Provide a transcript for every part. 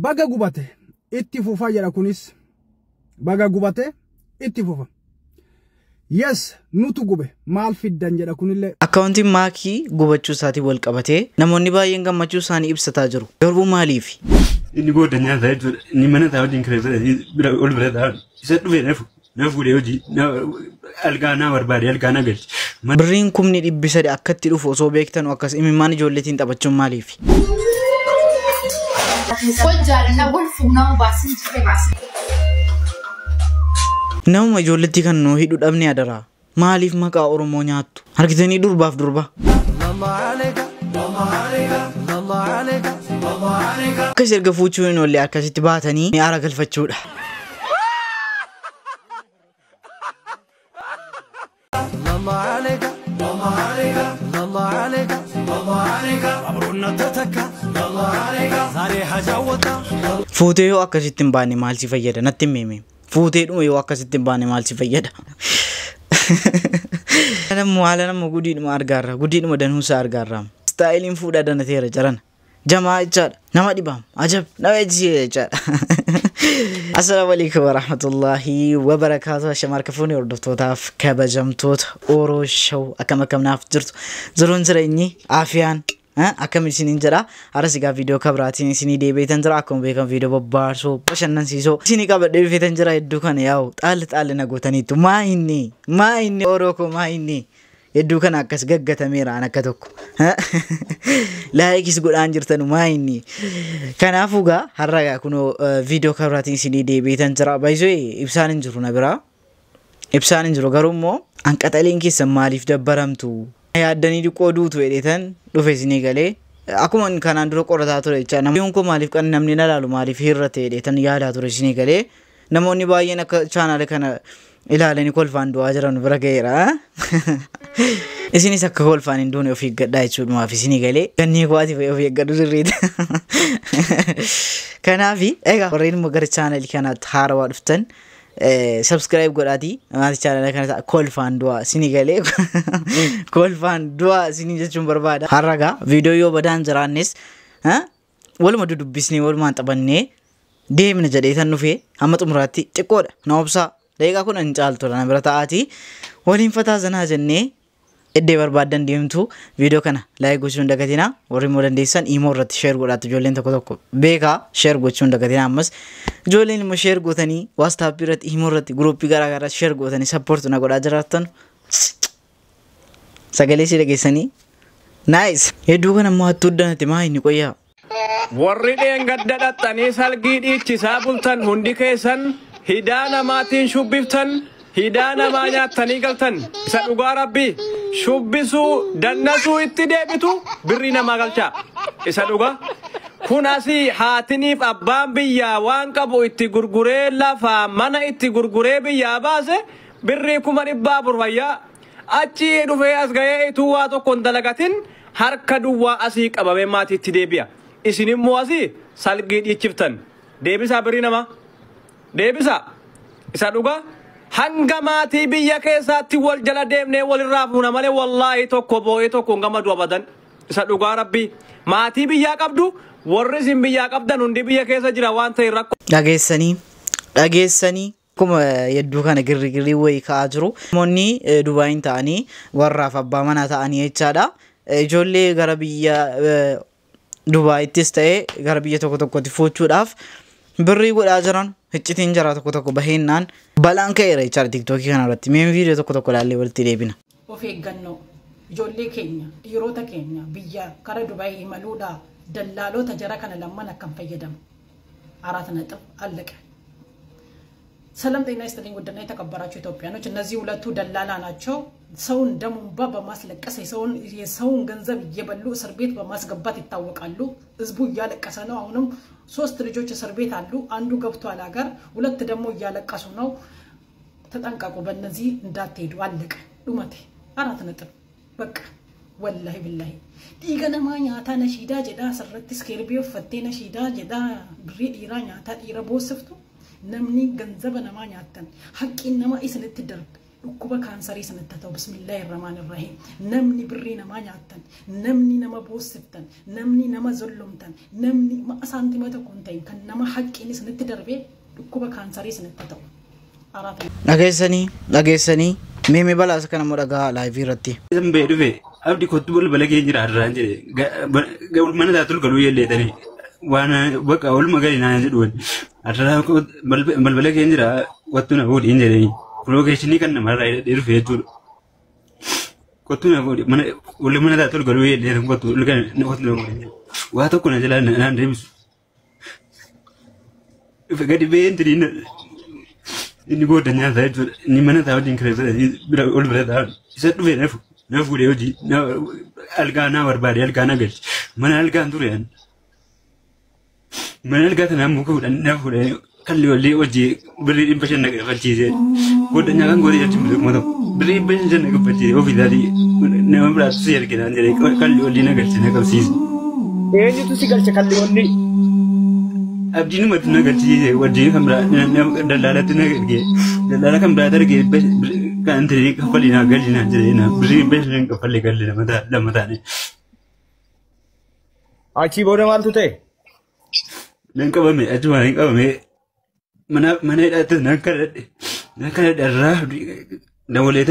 baga gubate itti fufa jara kunis baga gubate itti fufa yes nutu gube maal fiddan jara kunille accounti maaki gubachuu isaati wal qabate namoonni baay'een gammachuu isaanii ibsataa jiru garuu maaliif inni godanya zaid ni mana taawdi increase bira ol bira taawdi isa dhufe nafu leeyoji algaana barbaade algaana galchi birriin kumni dhibbisade akkatti dhufu osoo beektan akkas imimmaan ijoolleetiin taphachuun maaliif nama ijoolleetti kan noo hidhu dhabne adara maaliif maqaa oromoo nyaattu argitanii durbaaf durba akkas erga fuuchuun ollee akkasitti baatanii ni aara galfachuudha fuutee yoo akkasitti hin baane maal si fayyada natti himi fuutee dhuma yoo akkasitti hin baane maal si fayyada nama gudiidhuma argaarra gudiidhuma danuusa argaarra staayiliin fuudha danateera jaran jamaa jechaadha nama dhibaam ajab nama ejjii jechaadha assalamu alaikum warahmatullahi wabarakatuh shamarka fuuni hordoftotaaf kabajamtoota Oromoo show akkamnaaf jirtu ziroon jireenyi afiyaan akkam isiniin jira arasigaa video kabraatiin isinii deebiitan jira akkuma beekan video babbaarso bashannansiisoo isinii qabadhee dhufeetan jira hedduu kana yaa'u xaal nagootaniitu maa inni Orooko maa inni hedduu kana akkas gaggatameera an akka tokko laayikis godhaan jirtan maa inni kanaafuu gaa har'a kunoo video kabraatiin isinii deebiitan jira baay'ee ibsaan hin jiru na bira ibsaan hin jiru garuu immoo anqaxaliin keessan maaliif dabbaramtu yaaddanii dhiqoo duutu edheetan dhufe isinii galee akkuma kanaan dura qorataa ture jecha namoonni kun maaliif kan namni ilaalu maaliif hirrate edheetan yaadaa ture isinii galee namoonni baay'een akka chaanaala kana ilaalanii kolfaan du'aa jiran bira ga'eera isinis akka kolfaan hin duune of eeggadhaa jechuudhumaaf isinii galee gannee kuwaati of eeggadhu sirriidha kanaafi egaa warreen immoo gara chaanaalii kanaatti haarawaa dhuftan subscribe godhaati maati channel kana kolfaan du'a isinii galee kolfaan du'a isinii jechuun barbaada harraga video yoo badaan jiraannes waluma dudubbisnee walumaan taphannee deemna jedheetan dhufee hamma xumuraatti xiqqoodha na obsaa daqiiqaa kun hin caaltu na bira ta'aati waliin fataa zanaa jennee iddee barbaadan deemtu video kana like gochuun dagatina warri immoo dandeessan imo irratti share godhaatu ijoolleen tokko beekaa share gochuun dagatina ammas ijoolleen immoo share gootanii WhatsApp irratti imo irratti groupii garaagaraa share gootanii support na godhaa jiraattan sagalee si dhageessanii nice hedduu kana immoo hattuu danate maa inni qoyyaa warri dheengadda dhaxxanii salgii dhiichisaa bultan hundi keessan hidaana maatiin shubbiftan hidaana maa nyaattanii galtan isa dhugaa rabbii shubbisuu dannasuu itti deebitu birrii namaa galchaa isa dhugaa kun asii haatiniif abbaan biyyaa waan qabu itti gurguree lafaa mana itti gurguree biyyaa baase birrii 1,400 fayyaa achi dhufee as ga'ee ituu waa tokko hin dalagatin harka duwwaa asii qabamee maatiitti deebi'a isin immoo asii salgii dhiichiftan deebisaa birrii namaa deebisa isa dhugaa hanga maatii biyya keessaatti wal jala deemnee walirraa fuuna malee wallaahi tokko boo'ee tokko gamadu abadan isa dhugaa rabbii maatii biyyaa qabdu warri isin biyyaa qabdan hundi biyya keessa jira waan ta'e rakko dhageessanii kuma yedduu kana girri wayii ka'aa jiru namoonni Dubaayin ta'anii warraaf abbaa manaa ta'anii jechaadha ijoollee gara biyya Dubaayittis ta'ee gara biyya tokkotti fuuchuudhaaf birrii godhaa jiran hiccitiin jara tokko baheennaan balaan ka'eera jechaadha TikTokii kana irratti mee video tokko ilaallee walitti deebina of eeggannoo ijoollee keenya dhiirota keenya biyya kara Dubaay imaluudha dallaalota jara kana lamman akkam fayyadamu አራት ነጥብ አለቀ ሰላም ጤና ይስጥልኝ ወደና የተከበራችሁ ኢትዮጵያኖች እነዚህ ሁለቱ ደላላ ናቸው ሰውን ደሙንባ በማስለቀስ የሰውን ገንዘብ እየበሉ እስር ቤት በማስገባት ይታወቃሉ ህዝቡ እያለቀሰ ነው አሁንም 3 ልጆች እስር ቤት አሉ አንዱ ገብቷል ሀገር ሁለት ደግሞ እያለቀሱ ነው ተጠንቀቁ በእነዚህ እንዳትሄዱ አለቀ ዱመቴ አራት ነጥብ በቃ والله بالله ديغنا ما نياتا نشيدا جدا سرت سكيربيو فتي نشيدا جدا بري ديرا نياتا ديرا بوسفتو نمني غنزب نما نياتن حق انما اسنت درب dhukkuba kaansarii sanatti ta'u bismillahir rahmanir rahim namni birrii nama nyaattan namni nama boosiftan namni nama zollomtan namni saantima tokko hin ta'in kan nama haqqiin sanatti darbee dhukkuba kaansarii sanatti ta'u dhageessanii meemee balaasa kana immoo dhagaa laayivii irratti Zambee dhufe abdi kottu balbala kee jira arraan jedhe mana taatul galuu yeelleetanii waan bakka oolma gadi naan jedhuun arraa balbala kee jira wattu na fuudhiin jedhanii lokeeshinii kan namarraa hidhadhee dhufe jechuudha. Kottu na fuudhi mana taatul galuu yeelleetan kottu waa tokko na jalaa naan deebisu. Gadi ba'een tiriin inni booda nyaata jechuudha. Inni mana taa'u wajjin kireeffate ol bira taa'u. Isa dhufe na fuudhee hojii algaa naa barbaade algaa na galche. Mana algaan ture yan. Mana algaa tanaan muka fuudhan na fuudhee kalli wallee hojii birrii 500 na qafachiisee. Booda nyaataan gootee jechuun bilisummaa ta'u. Birrii 500 na qafachiisee ofii isaatii nama biraatu si arginaan jedhee kalli wallee na galche na qabsiise. Eenyutu si galche kalli wallee? Abdiin matu na galchise wajjin kan biraa daldalatti na galchee daldala kan biraa dargee kan ta'e kaffalii na galchina jedhee birrii 500 kaffallee gallee lama taane. Achii booda maaltu ta'e? Nan qabame achuma nan qabame mana hidhaatti nan kadhadhe irraa dabalee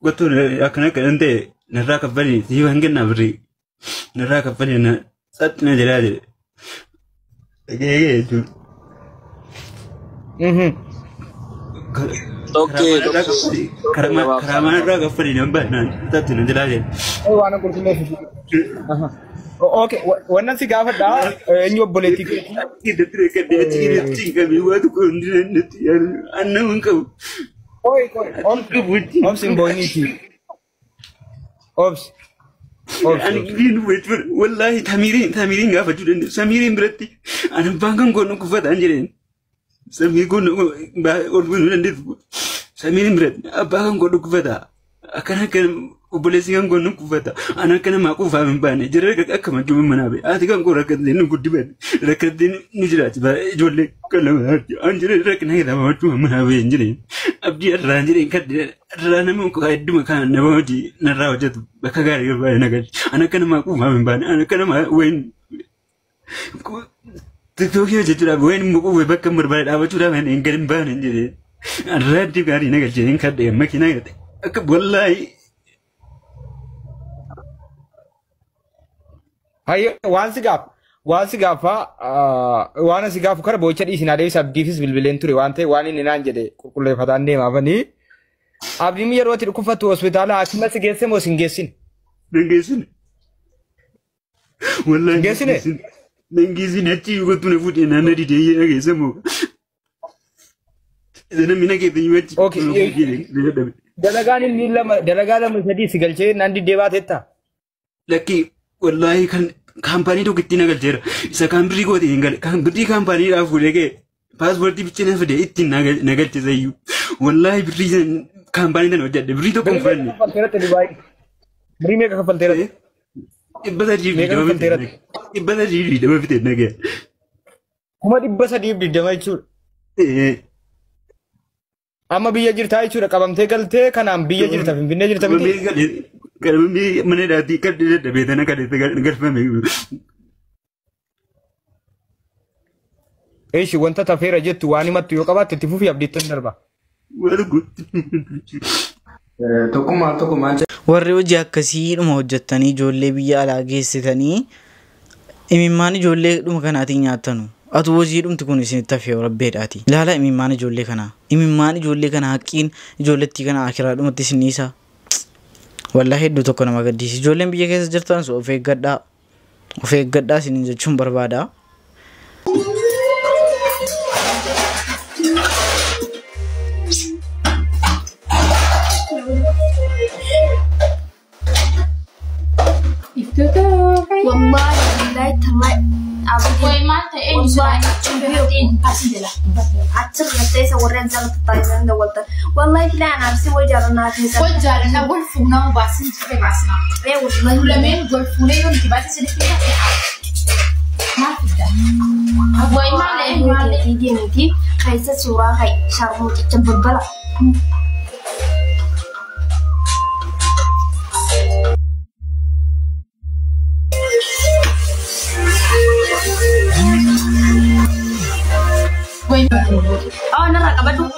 gottoo akkana kadhan ta'e narraa kaffalii sii waan kennaa birrii narraa kaffalii na xaxxina jedhaa jedhe. Karamaan irraa gaffanii nan baay'inaan taatti nan jalaa jedhe. Waan qulqulleessu. Okay, wannan si gaafadha eenyu obboleetti Kiddatti rekkadee achi irratti hin qabii waa tokko hundi dandatti annan hin qabu. Obsi hin boo'iniiti. Obsi. Ani gidiin jechuudha. Wallaahi Tamiiriin gaafachuu dandeessu. Samiiriin biratti ani abbaan kan goonu kuffataan jedheen. Samii goonu ol goonuu dandeessu. Samiiriin biratti abbaa kan goonu kuffataa. Akkana obboleessi kan goonu kuffata. Ani akka namaa quufaa hin baane jira akka madduu manaa ba'e. Ati kan koo rakkattee nu guddifate. Rakkattee nu jiraati. Ijoollee kan lama an jira rakkina jedhama madduu manaa ba'e hin jireen. Abdii irraan jireen kadde irraa nama hedduma kan nama hojii narraa hojjetu bakka gaarii barbaade nagalchi. Ani akka namaa quufaa hin baane. Ani akka namaa wayin tiktookii hojjechuudhaaf wayin immoo quufee bakka barbaade dhaabachuudhaaf hin gadi hin baane hin jireen. Irraa adii gaarii nagalchee hin kadde makiinaa gadhe. Akka wallaahi. Hayyo waan si gaafa waan si gaafu kara boocha dhiisin adeemis abdiifis bilbileen ture waan ta'e waan inni naan jedhe qulqulleeffataan deemaafanii abdiin yeroo itti dhukkubfattu hospitaala haakima si geesse moo si hin geessine? Dangeessine. Wallaahi geessine. Dangeessine achi gottuna fuudhee naannoo didee geesse moo. Isa namni nageetti yoo achi. Dalagaan inni dalagaa lama sadii si galchee naan didee baateetta? Lakkii wallaahi kan kaampaanii tokko ittiin nagalcheera. Isa kan birrii goote hin gale. Kan birrii kaampaaniidhaaf fuudhee ga'e paaspoortii bichina fide ittiin nagalchisa iyyuu. Wallaahi birrii kaampaanii sana hojjedhe birrii tokko hin fudhanne. Birrii meeqa kaffalteera? 320 fite nagaya. Kuma 320 jechuudha. Amma biyya jirtaa jechuudha qabamtee galtee kanaan biyya jirta Finfinnee jirta miti. Qalbii mana hidhaatii kadhi dadhabee tana kadhate galfame. Eeshi wanta tafeera jettu waan himattu yoo qabaatte itti fufii abdiittan darba. Warri hojii akkasiidhuma hojjettanii ijoollee biyya alaa geessitanii imimmaan ijoollee dhuma kanaatiin nyaattanu. Atu hojii dhumti kun isinitti hafee rabbeedhaati. Ilaala imimmaan ijoollee kanaa. Imimmaan ijoollee kanaa haqqiin ijoollettii kanaa akiraa dhumatti isiniisa. Wallahi hedduu tokko nama gaddisiisa. Ijoolleen biyya keessa jirtan of eeggadhaa. Of eeggadhaa isiniin jechuun barbaada. Wallahi billahi tallahi Woi mata acir ngeteh seorang jalan tetangga nggak walter. Wallahi billahi anak sih mau jalan nanti. Kau jalan nak golf nak basin cuci basna. Wallahi Ulamen golf yang di basin sedikit. Woi male ini kayak surah kayak syarat cepet balap. Oh, nara kabadu.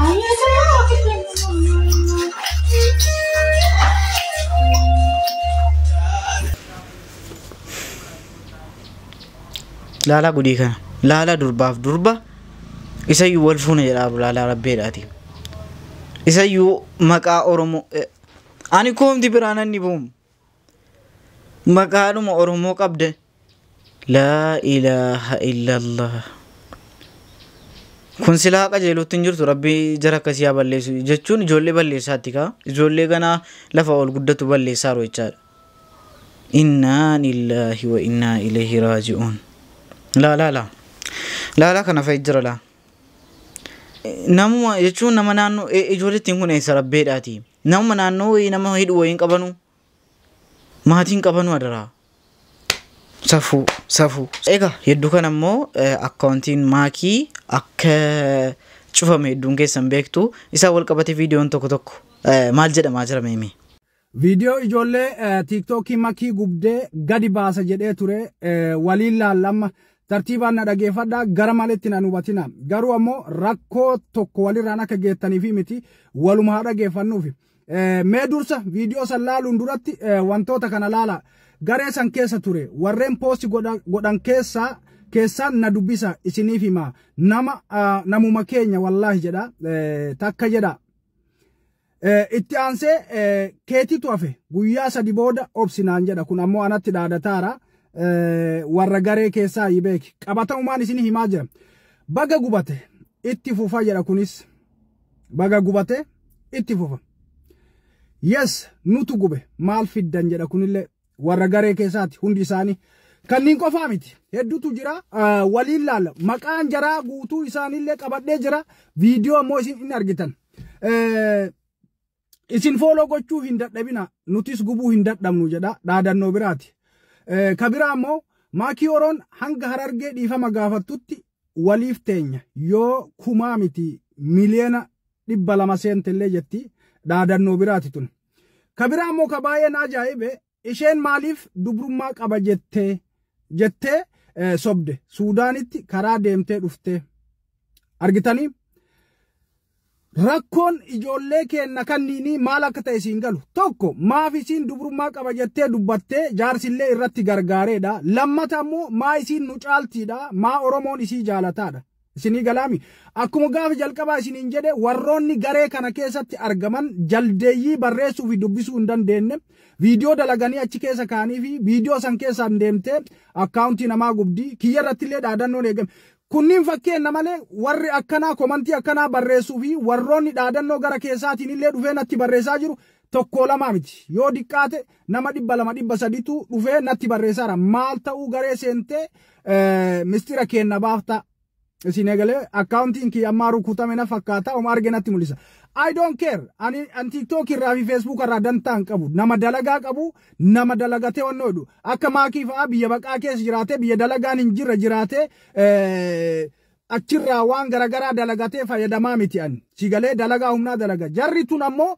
Ayo saya Lala gudi kana. Lala durbaaf durba. Isayyuu wal fuuna jedhaa lala rabbeedhaati. Isayyuu maqaa Oromoo ani koomti biraan ni boom. Maqaadhuma Oromoo qabde. La ilaha illallah. Kun silaa qajeeluutti hin jirtu rabbii jara akkasii haa balleessu jechuun ijoollee balleessaatti kaa ijoollee ganaa lafa ol guddatu balleessaa jechaadha. Innaa lillahi wa innaa ilayhi raaji'uun. La kana fa'i jira la. Namuma jechuun nama naannoo ijoollettiin kun eessa rabbeedhaati. Namuma naannoo nama hidhu wayiin qabanu maatiin qabanu adaraa. Safuu. Egaa hedduu kan ammoo akkaawuntiin maakii akka cufame hedduun keessan beektu isaa wal qabate viidiyoon tokko maal jedhamaa jira meemi. Viidiyoo ijoollee TikTokii makii gubdee gadi baasa jedhee ture waliin laallamma tartiibaan na dhageeffadhaa gara maletti na hubatina garuu ammoo rakkoo tokko walirraan akka geettaniif miti waluma haa dhageeffannuufi. Mee dursa viidiyoo san laaluun duratti wantoota kana laala. Garee san keessa ture warreen poosti godhan keessaan na dubbisa isiniif hima namuma keenya wallahi jedha takka jedha itti aansee keetitu hafe guyyaa sadi booda obsinaan jedha kun ammoo anatti dhaadataara warra garee keessaa hibeeki qabatamumaan isin himaa jira baga gubate itti fufa jedha kunis baga gubate itti fufa yes nutu gube maal fiddan jedha kunillee warra garee keessaati hundi isaanii kanniin qofaa miti hedduutu jira waliin laalla maqaan jaraa guutuu isaanillee qabadhee jira viidiyoo ammoo isin hin argitan isin fooloo gochuu hin dadhabina nutis gubuu hin dadhabnu jedha dhaadannoo biraati kabira ammoo maakii oroon hanga harargee dhiifama gaafattutti waliif teenya yoo kumaa miti miliyoona 200 seentellee jetti dhaadannoo biraati tun kabira ammoo ka baay'een ajaa'ibe isheen maaliif dubrummaa qaba jettee sobde Suudaanitti karaa deemtee dhufte argitanii rakkoon ijoollee keenya kanniini maal akka ta'e siin galu tokko maaf isiin dubrummaa qaba jettee dubbattee jaarsillee irratti gargaareedha lammata ammoo maa isiin nu caaltiidha maa Oromoon isii jaalataadha isinii galaami akkuma gaafa jalqabaa isiniin jedhe warroonni garee kana keessatti argaman jaldeeyyii barreessuu fi dubbisuu hin dandeenye viidiyoo dalaganii achi keessa kaanii fi viidiyoo san keessaan deemtee akkaawuntii namaa gubdii kiyya irratti illee dhaadannoon eegame kunniin fakkeenya malee warri akkanaa komantii akkanaa barreessuu fi warroonni dhaadannoo gara keessaatiin illee dhufee natti barreessaa jiru tokko lama miti yoo diqqaate nama 200-300tu dhufee natti barreessaara maal ta'uu garee seentee mistira kenna baafta isin egalee akkaawuntiin kiyya ammaa rukutame na fakkaata oma arginatti mul'isa. I don't care. Ani TikTok irraa fi Facebook irraa dantaan qabu. Nama dalagaa qabu, nama dalagatee wannoo jedhu. Akka maakii fa'aa biyya baqaa keessa jiraatee biyya dalagaan hin jirre jiraatee achirraa waan garagaraa dalagatee fayyadamaa miti ani. Sigalee dalagaa humnaa dalaga. Jarri tun ammoo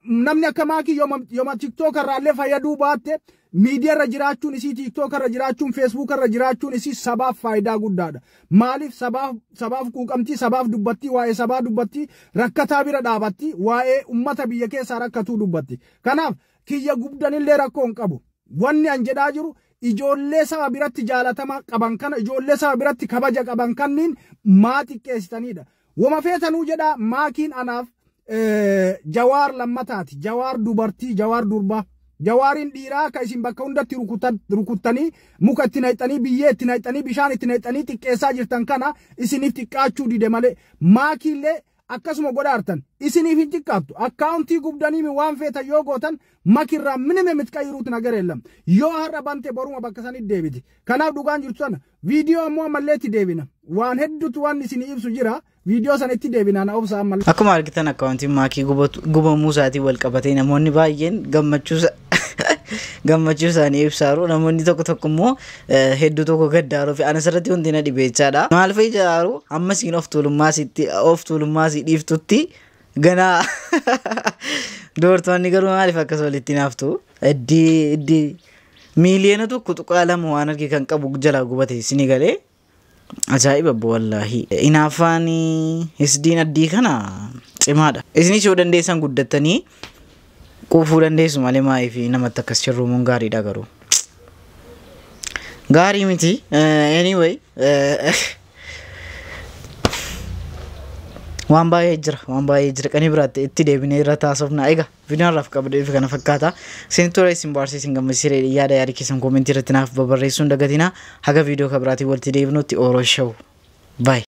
namni akka maakii yooma TikTok irraallee fayyaduu baatte miidiyaa irra jiraachuun isii TikTok irra jiraachuun Facebook irra jiraachuun isii sabaaf faayidaa guddaadha. Maaliif sabaaf quuqamtii sabaaf dubbatti waa'ee sabaa dubbatti rakkataa bira dhaabatti waa'ee ummata biyya keessaa rakkatuu dubbatti. Kanaaf kiyya gubdanillee rakkoo hin qabu. Wanni an jedhaa jiru ijoollee saba biratti jaalatama qaban kana ijoollee saba biratti kabaja qaban kanniin maa xiqqeessitanidha. Wama feetanuu jedhaa maakiin anaaf jawaar lammataati. Jawaar dubartii jawaar durbaa. Jawaarin dhiiraa ka isin bakka hundatti rukuttanii muka itti naqxanii biyyee itti naqxanii bishaan itti naqxanii xiqqeessaa jirtan kana isiniif xiqqaachuu dide malee maakiillee akkasuma godhaartan isiniif hin xiqqaattu akkaawuntii gubdanii waan feetan yoo gootan makirraa minime mitqayyiruutu nagareellam yoo har'a bante boruma bakka sanitti deebiti kanaaf dhugaan jirtu sana viidiyoo ammoo ammalleetti deebina waan hedduutu waan isinii ibsu jira viidiyoo sanitti deebina na obsa ammallee. Akkuma argitan akkaawuntiin maakii gubamuu isaatii wal qabatee namoonni baay'een gammachuu isaanii ibsaaru namoonni tokko immoo hedduu tokko gaddaaru fi anas irratti wanti na dhibeechaadha. Maal fa'i jaaru amma siin of tuulummaa si dhiiftutti ganaa doortoonni garuu maaliif akkas walitti naaftu iddii Miliyoona tokko tuqaa lama waan arge kan qabu jalaa gubate isinii galee. Ajaa'iba wallahi. Inaafaan hisdiin addii kana cimaadha. Isinis yoo dandeessan guddatanii quufuu dandeessu malee maayii fi namatti akkas jirruumuun gaariidha garuu. Gaarii miti. Anyway. Waan baay'ee jira qanii biraatti itti deebinee irra taasofna. Egaa viidiyoon raaf qabdee fi kana fakkaata. Isin ture isin barsiisin gammachiisee yaada keessan koomentii irratti naaf barreessuun dagatina. Haga viidiyoo kabiraatiin walitti deebinutti Orooshaw. Bye.